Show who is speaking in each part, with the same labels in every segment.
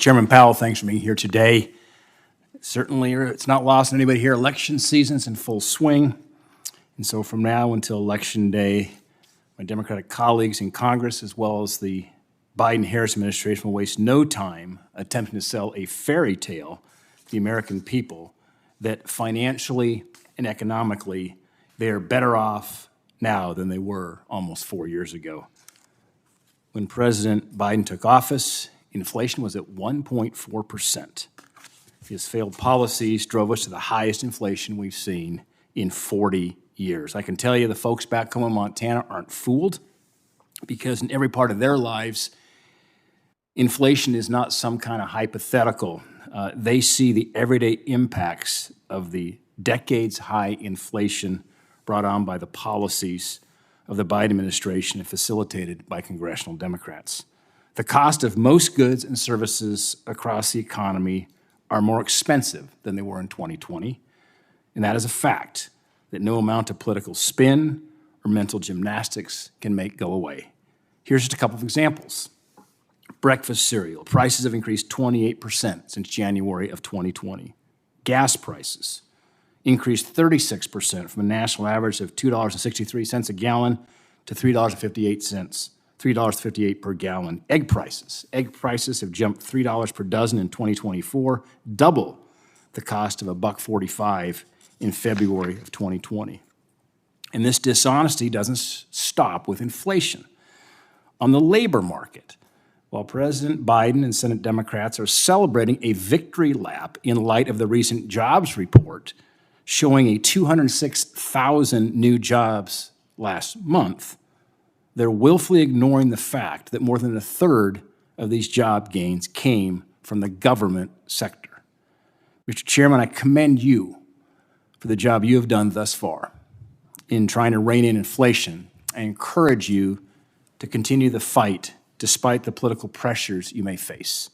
Speaker 1: Chairman Powell, thanks for being here today. Certainly, it's not lost on anybody here. Election season's in full swing. And so from now until Election Day, my Democratic colleagues in Congress, as well as the Biden-Harris administration, will waste no time attempting to sell a fairy tale to the American people that financially and economically, they are better off now than they were almost 4 years ago. When President Biden took office, inflation was at 1.4%. His failed policies drove us to the highest inflation we've seen in 40 years. I can tell you the folks back home in Montana aren't fooled, because in every part of their lives, inflation is not some kind of hypothetical. They see the everyday impacts of the decades-high inflation brought on by the policies of the Biden administration and facilitated by congressional Democrats. The cost of most goods and services across the economy are more expensive than they were in 2020, and that is a fact that no amount of political spin or mental gymnastics can make go away. Here's just a couple of examples. Breakfast cereal. Prices have increased 28% since January of 2020. Gas prices increased 36% from a national average of $2.63 a gallon to $3.58 per gallon. Egg prices have jumped $3 per dozen in 2024, double the cost of $1.45 in February of 2020. And this dishonesty doesn't stop with inflation. On the labor market, while President Biden and Senate Democrats are celebrating a victory lap in light of the recent jobs report showing a 206,000 new jobs last month, they're willfully ignoring the fact that more than a third of these job gains came from the government sector. Mr. Chairman, I commend you for the job you have done thus far in trying to rein in inflation. I encourage you to continue the fight despite the political pressures you may face.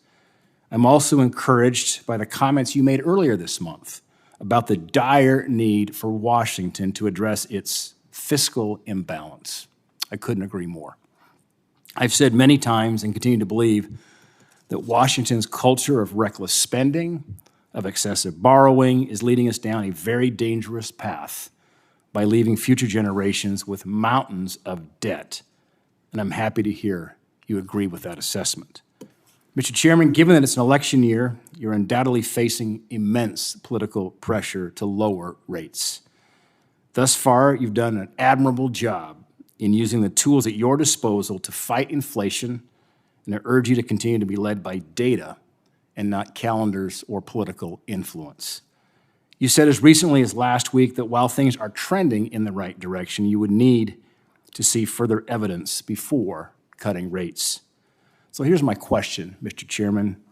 Speaker 1: I'm also encouraged by the comments you made earlier this month about the dire need for Washington to address its fiscal imbalance. I couldn't agree more. I've said many times and continue to believe that Washington's culture of reckless spending, of excessive borrowing, is leading us down a very dangerous path by leaving future generations with mountains of debt. And I'm happy to hear you agree with that assessment. Mr. Chairman, given that it's an election year, you're undoubtedly facing immense political pressure to lower rates. Thus far, you've done an admirable job in using the tools at your disposal to fight inflation, and I urge you to continue to be led by data and not calendars or political influence. You said as recently as last week that while things are trending in the right direction, you would need to see further evidence before cutting rates. So here's my question, Mr. Chairman.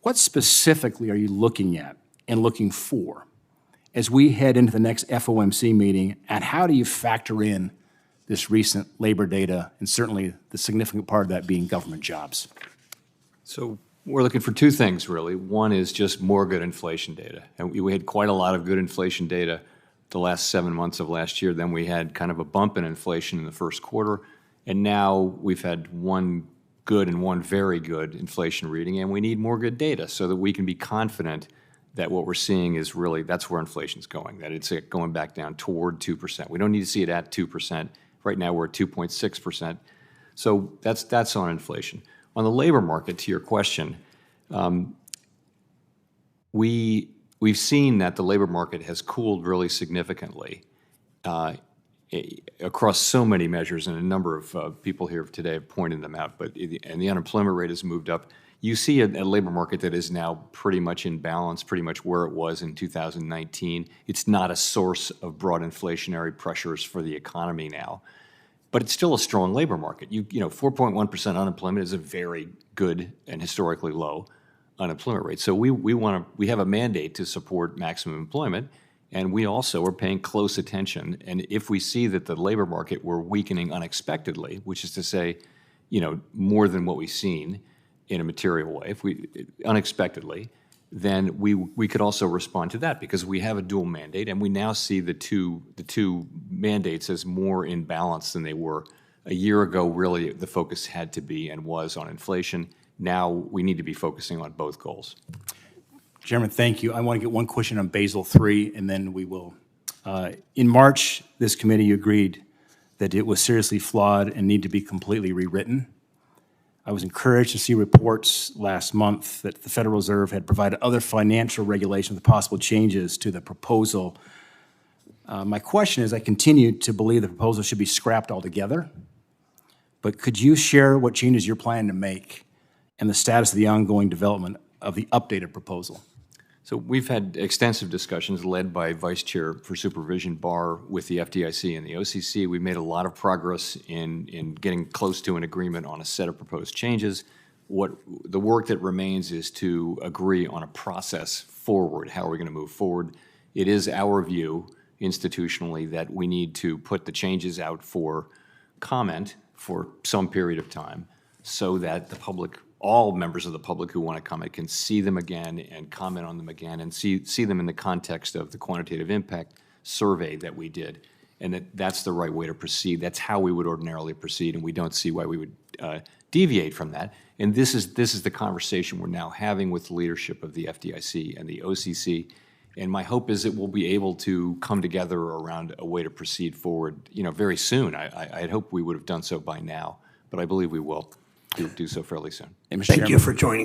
Speaker 1: What specifically are you looking at and looking for as we head into the next FOMC meeting, and how do you factor in this recent labor data, and certainly the significant part of that being government jobs?
Speaker 2: So we're looking for two things, really. One is just more good inflation data. And we had quite a lot of good inflation data the last 7 months of last year. Then we had kind of a bump in inflation in the first quarter. And now we've had one good and one very good inflation reading, and we need more good data so that we can be confident that what we're seeing is really, that's where inflation's going, that it's going back down toward 2%. We don't need to see it at 2%. Right now we're at 2.6%. So that's on inflation. On the labor market, to your question, we've seen that the labor market has cooled really significantly across so many measures, and a number of people here today have pointed them out, and the unemployment rate has moved up. You see a labor market that is now pretty much in balance, pretty much where it was in 2019. It's not a source of broad inflationary pressures for the economy now, but it's still a strong labor market. 4.1% unemployment is a very good and historically low unemployment rate. So we have a mandate to support maximum employment. And we also are paying close attention. And if we see that the labor market were weakening unexpectedly, which is to say, more than what we've seen in a material way, unexpectedly, then we could also respond to that, because we have a dual mandate, and we now see the two mandates as more in balance than they were a year ago. Really, the focus had to be and was on inflation. Now we need to be focusing on both goals.
Speaker 1: Chairman, thank you. I want to get one question on Basel III, and then we will. In March, this committee agreed that it was seriously flawed and needed to be completely rewritten. I was encouraged to see reports last month that the Federal Reserve had provided other financial regulations with possible changes to the proposal. My question is, I continue to believe the proposal should be scrapped altogether, but could you share what changes you're planning to make and the status of the ongoing development of the updated proposal?
Speaker 2: So we've had extensive discussions led by Vice Chair for Supervision Barr with the FDIC and the OCC. We've made a lot of progress in getting close to an agreement on a set of proposed changes. The work that remains is to agree on a process forward. How are we going to move forward? It is our view institutionally that we need to put the changes out for comment for some period of time so that the public, all members of the public who want to comment, can see them again and comment on them again and see them in the context of the quantitative impact survey that we did. And that's the right way to proceed. That's how we would ordinarily proceed, and we don't see why we would deviate from that. And this is the conversation we're now having with the leadership of the FDIC and the OCC. And my hope is that we'll be able to come together around a way to proceed forward, very soon. I'd hope we would have done so by now, but I believe we will do so fairly soon.
Speaker 3: Thank you for joining us.